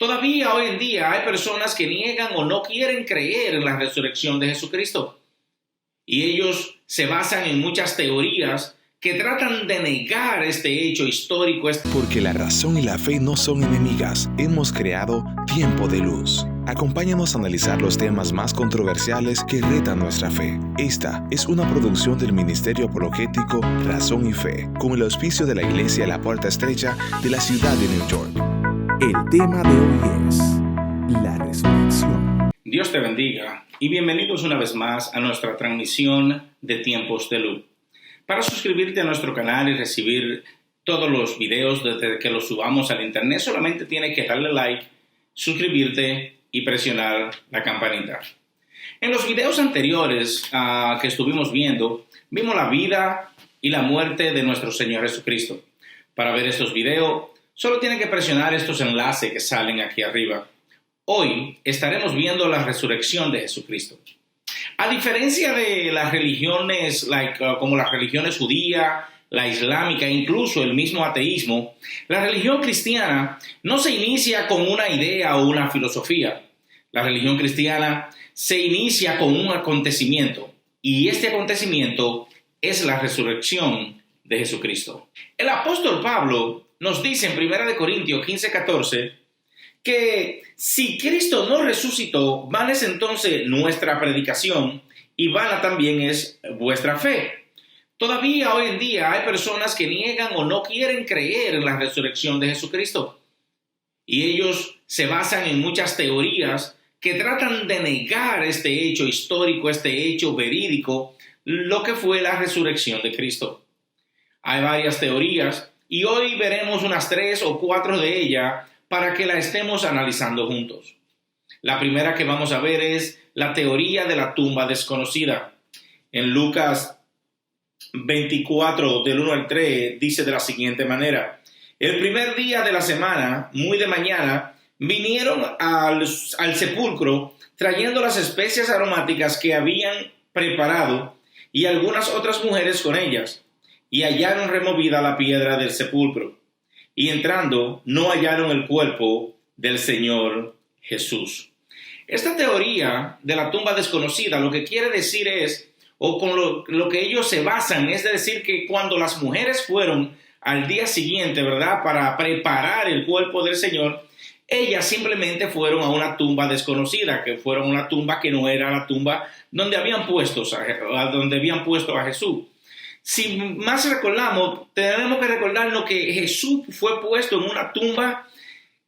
Todavía hoy en día hay personas que niegan o no quieren creer en la resurrección de Jesucristo. Y ellos se basan en muchas teorías que tratan de negar este hecho histórico. Porque la razón y la fe no son enemigas, hemos creado Tiempo de Luz. Acompáñanos a analizar los temas más controversiales que retan nuestra fe. Esta es una producción del Ministerio Apologético Razón y Fe, con el auspicio de la Iglesia La Puerta Estrecha de la ciudad de New York. El tema de hoy es la resurrección. Dios te bendiga y bienvenidos una vez más a nuestra transmisión de Tiempos de Luz. Para suscribirte a nuestro canal y recibir todos los videos desde que los subamos al internet, solamente tienes que darle like, suscribirte y presionar la campanita. En los videos anteriores que estuvimos viendo, vimos la vida y la muerte de nuestro Señor Jesucristo. Para ver estos videos, solo tienes que presionar estos enlaces que salen aquí arriba. Hoy estaremos viendo la resurrección de Jesucristo. A diferencia de las religiones, como las religiones judía, la islámica e incluso el mismo ateísmo, la religión cristiana no se inicia con una idea o una filosofía. La religión cristiana se inicia con un acontecimiento, y este acontecimiento es la resurrección de Jesucristo. El apóstol Pablo nos dice en 1 Corintios 15:14 que si Cristo no resucitó, vana es entonces nuestra predicación y vana también es vuestra fe. Todavía hoy en día hay personas que niegan o no quieren creer en la resurrección de Jesucristo. Y ellos se basan en muchas teorías que tratan de negar este hecho histórico, este hecho verídico, lo que fue la resurrección de Cristo. Hay varias teorías y hoy veremos unas 3 o 4 de ellas para que la estemos analizando juntos. La primera que vamos a ver es la teoría de la tumba desconocida. En Lucas 24, del 1 al 3, dice de la siguiente manera: el primer día de la semana, muy de mañana, vinieron al sepulcro trayendo las especias aromáticas que habían preparado y algunas otras mujeres con ellas, y hallaron removida la piedra del sepulcro. Y entrando, no hallaron el cuerpo del Señor Jesús. Esta teoría de la tumba desconocida lo que quiere decir es, o con lo que ellos se basan, es decir, que cuando las mujeres fueron al día siguiente, ¿verdad?, para preparar el cuerpo del Señor, ellas simplemente fueron a una tumba desconocida, que fueron una tumba que no era la tumba donde habían puesto a Jesús. Si más recordamos, tenemos que recordarnos que Jesús fue puesto en una tumba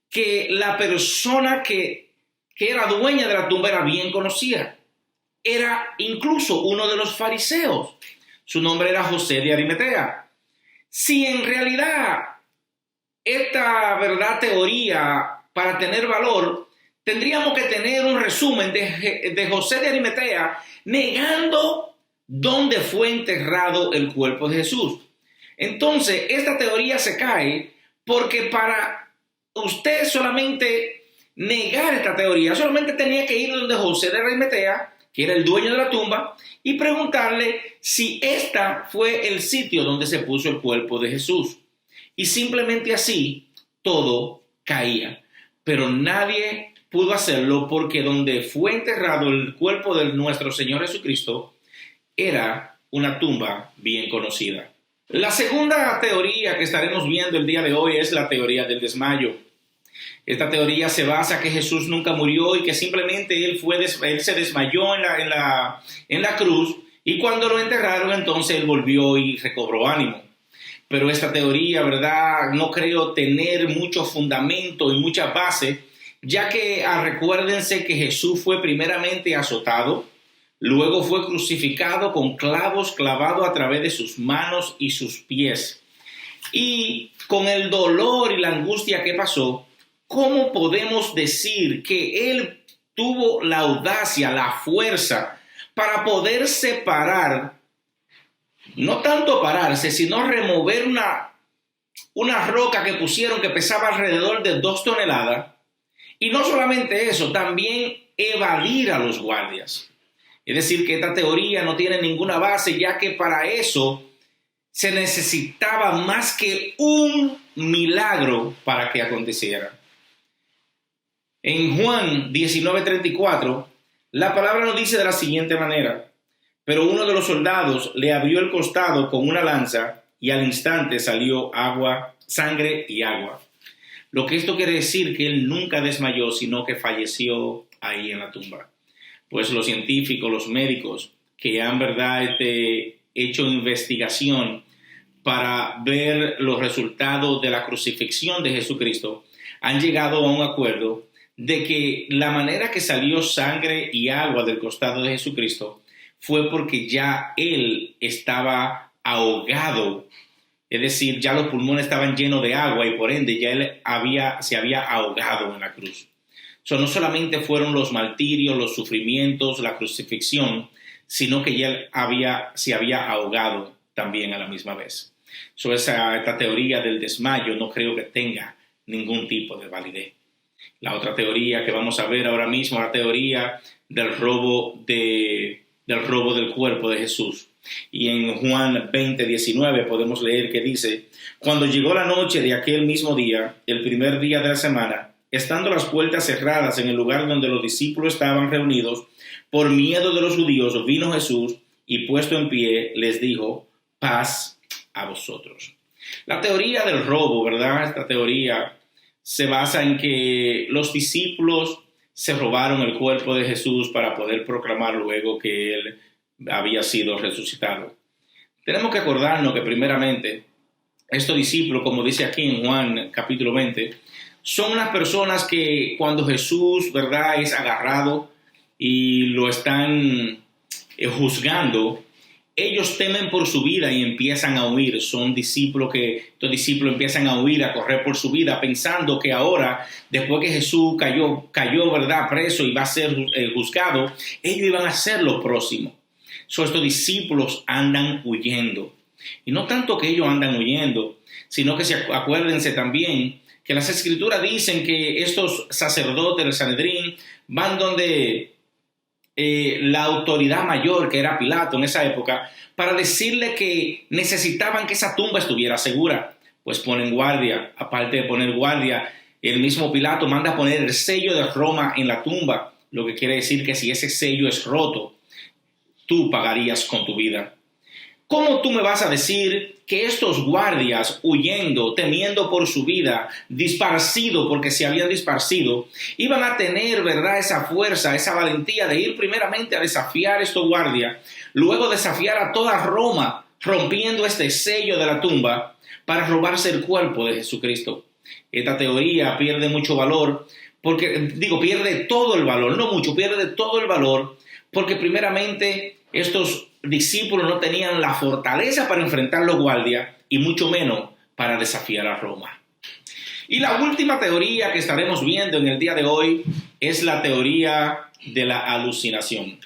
que la persona que era dueña de la tumba era bien conocida. Era incluso uno de los fariseos. Su nombre era José de Arimatea. Si en realidad esta teoría, para tener valor, tendríamos que tener un resumen de José de Arimatea negando dónde fue enterrado el cuerpo de Jesús. Entonces, esta teoría se cae porque para usted solamente negar esta teoría, solamente tenía que ir donde José de Arimatea, que era el dueño de la tumba, y preguntarle si esta fue el sitio donde se puso el cuerpo de Jesús. Y simplemente así todo caía. Pero nadie pudo hacerlo porque donde fue enterrado el cuerpo de nuestro Señor Jesucristo era una tumba bien conocida. La segunda teoría que estaremos viendo el día de hoy es la teoría del desmayo. Esta teoría se basa en que Jesús nunca murió y que simplemente él se desmayó en la cruz, y cuando lo enterraron entonces él volvió y recobró ánimo. Pero esta teoría, ¿verdad?, no creo tener mucho fundamento y mucha base, ya que recuérdense que Jesús fue primeramente azotado, luego fue crucificado con clavos clavados a través de sus manos y sus pies. Y con el dolor y la angustia que pasó, ¿cómo podemos decir que él tuvo la audacia, la fuerza para poder separar, no tanto pararse, sino remover una roca que pusieron que pesaba alrededor de 2 toneladas? Y no solamente eso, también evadir a los guardias. Es decir, que esta teoría no tiene ninguna base, ya que para eso se necesitaba más que un milagro para que aconteciera. En Juan 19:34, la palabra nos dice de la siguiente manera: pero uno de los soldados le abrió el costado con una lanza y al instante salió agua, sangre y agua. Lo que esto quiere decir que él nunca desmayó, sino que falleció ahí en la tumba. Pues los científicos, los médicos que han hecho investigación para ver los resultados de la crucifixión de Jesucristo, han llegado a un acuerdo de que la manera que salió sangre y agua del costado de Jesucristo fue porque ya él estaba ahogado, es decir, ya los pulmones estaban llenos de agua y por ende ya él se había ahogado en la cruz. No solamente fueron los martirios, los sufrimientos, la crucifixión, sino que ya él se había ahogado también a la misma vez. Esta teoría del desmayo no creo que tenga ningún tipo de validez. La otra teoría que vamos a ver ahora mismo es la teoría del robo del cuerpo de Jesús. Y en Juan 20:19 podemos leer que dice: cuando llegó la noche de aquel mismo día, el primer día de la semana, estando las puertas cerradas en el lugar donde los discípulos estaban reunidos, por miedo de los judíos, vino Jesús y puesto en pie les dijo: paz a vosotros. La teoría del robo, ¿verdad? Esta teoría se basa en que los discípulos se robaron el cuerpo de Jesús para poder proclamar luego que él había sido resucitado. Tenemos que acordarnos que primeramente estos discípulos, como dice aquí en Juan capítulo 20, son unas personas que cuando Jesús, ¿verdad?, es agarrado y lo están juzgando, ellos temen por su vida y empiezan a huir. Estos discípulos empiezan a huir, a correr por su vida, pensando que ahora, después que Jesús cayó, ¿verdad?, preso y va a ser juzgado, ellos iban a ser lo próximo. Estos discípulos andan huyendo. Y no tanto que ellos andan huyendo, sino que acuérdense también que las Escrituras dicen que estos sacerdotes del Sanedrín van donde la autoridad mayor, que era Pilato en esa época, para decirle que necesitaban que esa tumba estuviera segura. Pues ponen guardia. Aparte de poner guardia, el mismo Pilato manda a poner el sello de Roma en la tumba, lo que quiere decir que si ese sello es roto, tú pagarías con tu vida. ¿Cómo tú me vas a decir que estos guardias, huyendo, temiendo por su vida, disparcido porque se habían disparcido, iban a tener, ¿verdad?, esa fuerza, esa valentía de ir primeramente a desafiar a estos guardias, luego desafiar a toda Roma, rompiendo este sello de la tumba para robarse el cuerpo de Jesucristo? Esta teoría pierde mucho valor, pierde todo el valor, no mucho, pierde todo el valor, porque primeramente estos discípulos no tenían la fortaleza para enfrentar a los guardias y mucho menos para desafiar a Roma. Y la última teoría que estaremos viendo en el día de hoy es la teoría de la alucinación.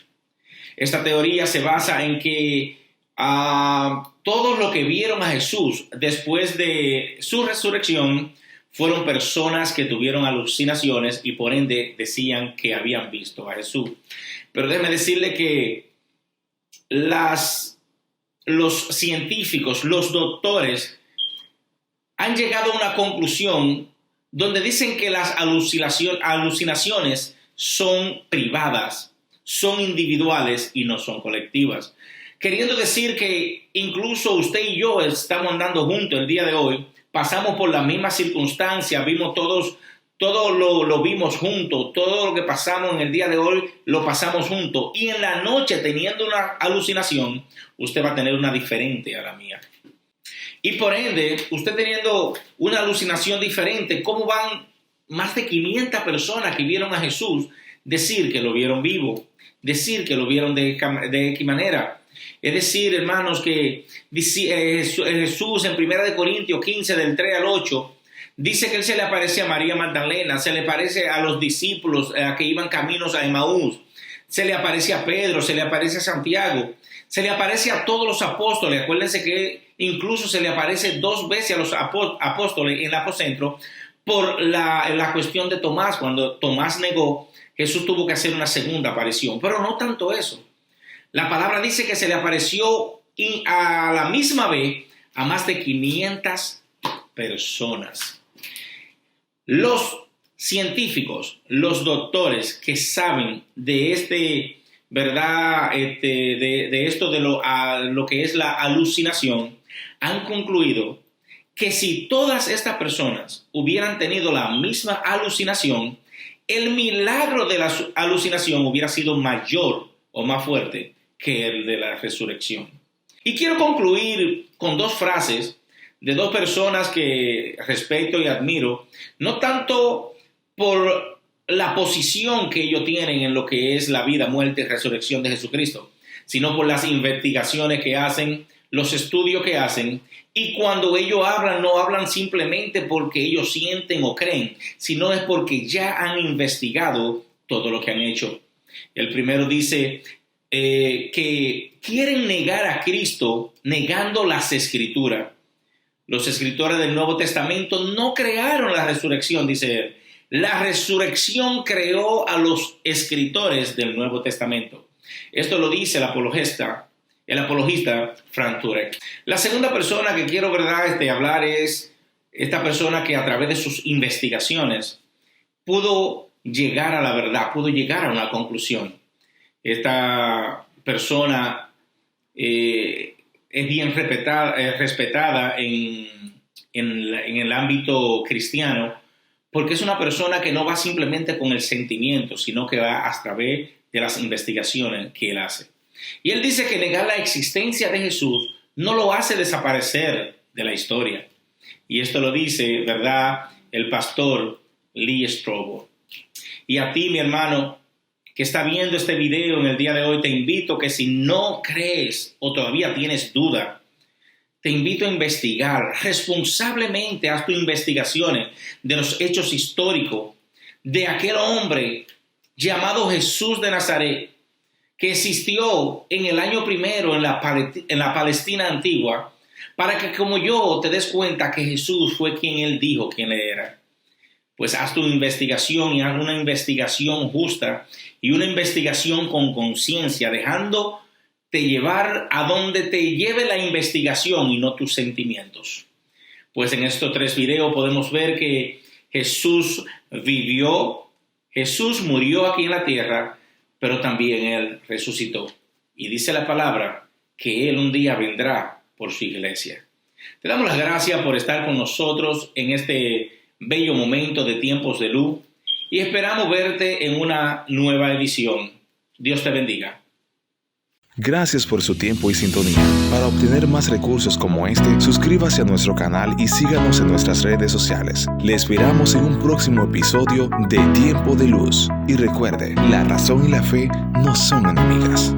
Esta teoría se basa en que todos los que vieron a Jesús después de su resurrección fueron personas que tuvieron alucinaciones y por ende decían que habían visto a Jesús. Pero déjeme decirle que los científicos, los doctores, han llegado a una conclusión donde dicen que las alucinaciones son privadas, son individuales y no son colectivas. Queriendo decir que incluso usted y yo estamos andando juntos el día de hoy, pasamos por la misma circunstancia, vimos todo lo vimos juntos, todo lo que pasamos en el día de hoy lo pasamos juntos. Y en la noche, teniendo una alucinación, usted va a tener una diferente a la mía. Y por ende, usted teniendo una alucinación diferente, ¿cómo van más de 500 personas que vieron a Jesús decir que lo vieron vivo? Decir que lo vieron de X manera. Es decir, hermanos, que Jesús en 1 Corintios 15, del 3 al 8, dice que él se le aparece a María Magdalena, se le aparece a los discípulos que iban caminos a Emaús, se le aparece a Pedro, se le aparece a Santiago, se le aparece a todos los apóstoles. Acuérdense que incluso se le aparece 2 veces a los apóstoles en el apocentro por la cuestión de Tomás. Cuando Tomás negó, Jesús tuvo que hacer una segunda aparición. Pero no tanto eso. La palabra dice que se le apareció a la misma vez a más de 500 personas. Los científicos, los doctores que saben de ¿verdad? De esto de lo que es la alucinación, han concluido que si todas estas personas hubieran tenido la misma alucinación, el milagro de la alucinación hubiera sido mayor o más fuerte que el de la resurrección. Y quiero concluir con dos frases de dos personas que respeto y admiro, no tanto por la posición que ellos tienen en lo que es la vida, muerte y resurrección de Jesucristo, sino por las investigaciones que hacen, los estudios que hacen, y cuando ellos hablan, no hablan simplemente porque ellos sienten o creen, sino es porque ya han investigado todo lo que han hecho. El primero dice que quieren negar a Cristo negando las Escrituras. Los escritores del Nuevo Testamento no crearon la resurrección, dice él. La resurrección creó a los escritores del Nuevo Testamento. Esto lo dice el apologista Frank Turek. La segunda persona que quiero hablar es esta persona que a través de sus investigaciones pudo llegar a la verdad, pudo llegar a una conclusión. Esta persona es bien respetada en el ámbito cristiano porque es una persona que no va simplemente con el sentimiento, sino que va a través de las investigaciones que él hace. Y él dice que negar la existencia de Jesús no lo hace desaparecer de la historia. Y esto lo dice, ¿verdad?, el pastor Lee Strobel. Y a ti, mi hermano, que está viendo este video en el día de hoy, te invito que si no crees o todavía tienes duda, te invito a investigar responsablemente, haz tus investigaciones de los hechos históricos de aquel hombre llamado Jesús de Nazaret, que existió en el año primero en la Palestina antigua, para que como yo te des cuenta que Jesús fue quien él dijo quién era. Pues haz tu investigación y haz una investigación justa y una investigación con conciencia, dejándote llevar a donde te lleve la investigación y no tus sentimientos. Pues en estos 3 videos podemos ver que Jesús vivió, Jesús murió aquí en la tierra, pero también Él resucitó. Y dice la palabra que Él un día vendrá por su iglesia. Te damos las gracias por estar con nosotros en este bello momento de tiempos de luz y esperamos verte en una nueva edición. Dios te bendiga. Gracias por su tiempo y sintonía. Para obtener más recursos como este, suscríbase a nuestro canal y síganos en nuestras redes sociales. Le esperamos en un próximo episodio de Tiempo de Luz. Y recuerde, la razón y la fe no son enemigas.